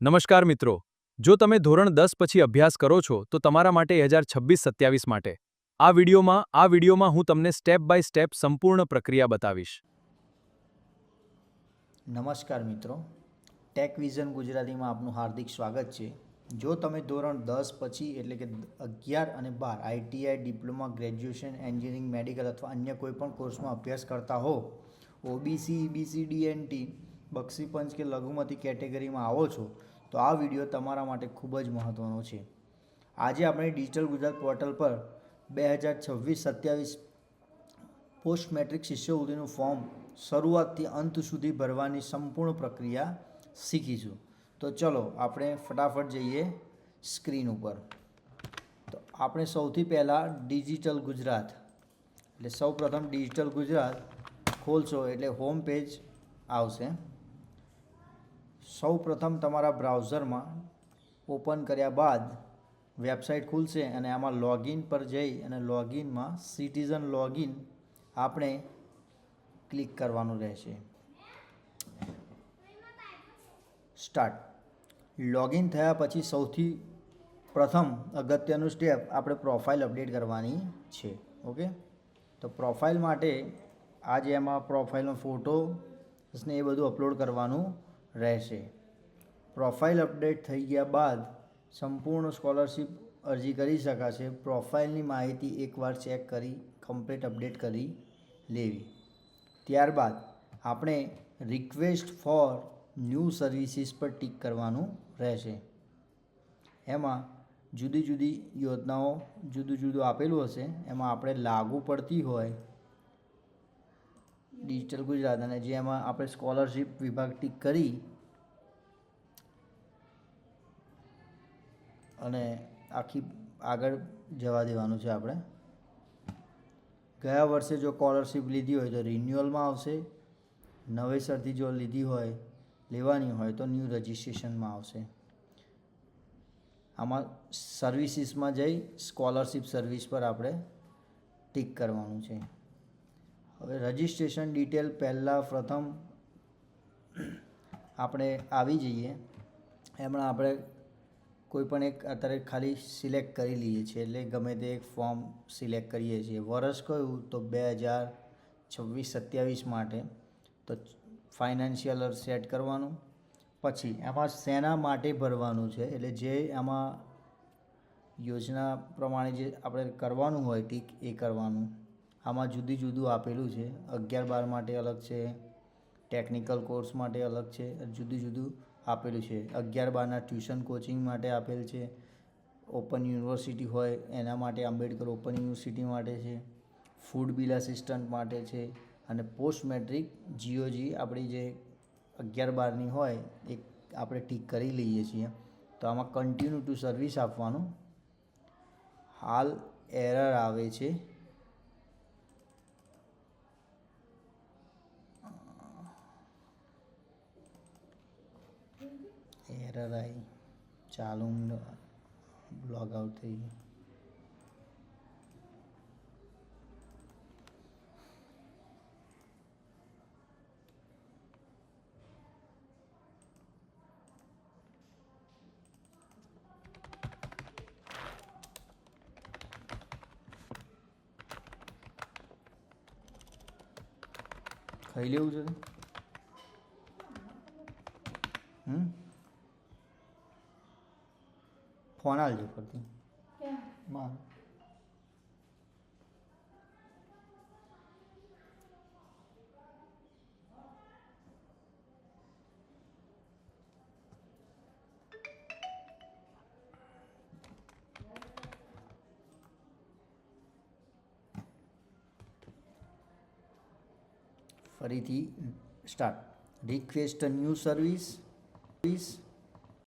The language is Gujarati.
નમસ્કાર મિત્રો, જો તમે ધોરણ 10 પછી અભ્યાસ કરો છો તો તમારા માટે 2026-27 માટે આ વિડિયોમાં હું તમને સ્ટેપ બાય સ્ટેપ સંપૂર્ણ પ્રક્રિયા બતાવીશ. નમસ્કાર મિત્રો, ટેક વિઝન ગુજરાતીમાં આપનું હાર્દિક સ્વાગત છે. જો તમે ધોરણ 10 પછી એટલે કે 11 અને 12 ITI, diploma, graduation, engineering, medical અથવા અન્ય કોઈપણ કોર્સમાં અભ્યાસ કરતા હો, ઓબીસી, ઈબીસી, ડીએનટી, બક્ષીપંચ કે લઘુમતી કેટેગરીમાં આવો છો તો આ વિડીયો તમારા માટે ખૂબ જ મહત્ત્વનો છે. આજે આપણે ડિજિટલ ગુજરાત પોર્ટલ પર 2026-27 પોસ્ટ મેટ્રિક શિષ્યવૃત્તિનું ફોર્મ શરૂઆતથી અંત સુધી ભરવાની સંપૂર્ણ પ્રક્રિયા શીખીશું. તો ચલો આપણે ફટાફટ જઈએ સ્ક્રીન ઉપર. તો આપણે સૌથી પહેલાં ડિજિટલ ગુજરાત એટલે સૌપ્રથમ ડિજિટલ ગુજરાત ખોલશો એટલે હોમ પેજ આવશે. સૌપ્રથમ તમારા બ્રાઉઝરમાં ઓપન કર્યા બાદ વેબસાઇટ ખુલશે અને આમાં લોગિન પર જઈ અને લોગિનમાં સિટીઝન લોગિન આપણે ક્લિક કરવાનું રહેશે. સ્ટાર્ટ. લોગિન થયા પછી સૌથી પ્રથમ અગત્યનું સ્ટેપ આપણે પ્રોફાઇલ અપડેટ કરવાની છે. ઓકે, તો પ્રોફાઇલ માટે આજે એમાં પ્રોફાઇલનો ફોટો ને એ બધું અપલોડ કરવાનું રહેશે. પ્રોફાઇલ અપડેટ થઈ ગયા બાદ સંપૂર્ણ સ્કોલરશિપ અરજી કરી શકાશે. પ્રોફાઇલની માહિતી એકવાર ચેક કરી કમ્પ્લીટ અપડેટ કરી લેવી. ત્યારબાદ આપણે રિક્વેસ્ટ ફોર ન્યૂ સર્વિસીસ પર ટિક કરવાનું રહેશે. એમાં જુદી જુદી યોજનાઓ જુદું જુદું આપેલું હશે, એમાં આપણે લાગુ પડતી હોય ડિજિટલ ગુજરાત અને જે એમાં આપણે સ્કોલરશિપ વિભાગ ટિક કરી અને આખી આગળ જવા દેવાનું છે. આપણે ગયા વર્ષે જો સ્કોલરશિપ લીધી હોય તો રિન્યુઅલમાં આવશે, નવેસરથી જો લીધી હોય લેવાની હોય તો ન્યૂ રજિસ્ટ્રેશનમાં આવશે. આમાં સર્વિસીસમાં જઈ સ્કોલરશિપ સર્વિસ પર આપણે ટિક કરવાનું છે. હવે રજિસ્ટ્રેશન ડિટેલ પહેલાં પ્રથમ આપણે આવી જઈએ. એમાં આપણે કોઈ પણ એક અત્યારે ખાલી સિલેક્ટ કરી લઈએ છીએ એટલે ગમે તે એક ફોર્મ સિલેક્ટ કરીએ છીએ. વર્ષ કયું તો 2026-27 માટે. તો ફાઇનાન્શિયલ સેટ કરવાનું. પછી એમાં શેના માટે ભરવાનું છે એટલે જે આમાં યોજના પ્રમાણે જે આપણે કરવાનું હોય ટીક એ કરવાનું. આમાં જુદી જુદું આપેલું છે. 11-12 માટે અલગ છે, ટેકનિકલ કોર્સ માટે અલગ છે, જુદું જુદું આપેલું છે. 11-12ના ટ્યુશન કોચિંગ માટે આપેલ છે. ઓપન યુનિવર્સિટી હોય એના માટે આંબેડકર ઓપન યુનિવર્સિટી માટે છે. ફૂડ બિલ આસિસ્ટન્ટ માટે છે અને પોસ્ટ મેટ્રિક જીઓજી આપણી જે 11-12ની હોય એ આપણે ટીક કરી લઈએ છીએ. તો આમાં કન્ટિન્યુ ટુ સર્વિસ આપવાનું. હાલ એરર આવે છે, એરર આવી ચાલુ લોગ આઉટ થઈ ગયું. ખાઈ લેવું છે. ફોન આવજો ફરતી મારો. ફરીથી સ્ટાર્ટ. Request new service